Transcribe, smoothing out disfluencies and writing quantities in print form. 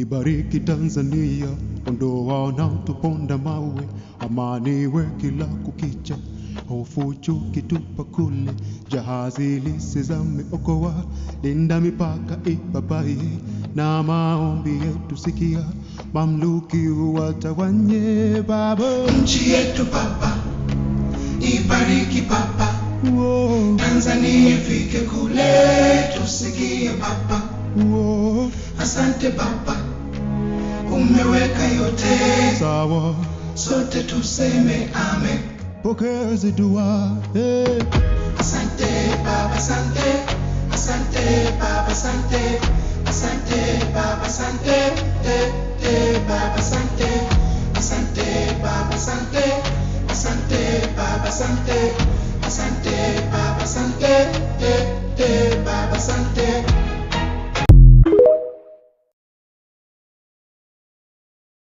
Ibariki Tanzania, ondoa wanaotuponda mawe, amani iwe kila kukicha, hofu chuki tupa kule, jahazi lisizame okoa, linda mipaka ipapaye, na maombi yetu sikia, mamluki watawanye Baba. Nchi yetu Baba, ibariki Baba, Tanzania ifike kule, tusikie Baba. Asante Baba, umeweka yote sawa, sote tuseme amen. pokezi dua, Asante Baba, asante, asante Baba, asante, asante Baba, asante, Baba, asante, asante Baba, asante, asante Baba, asante.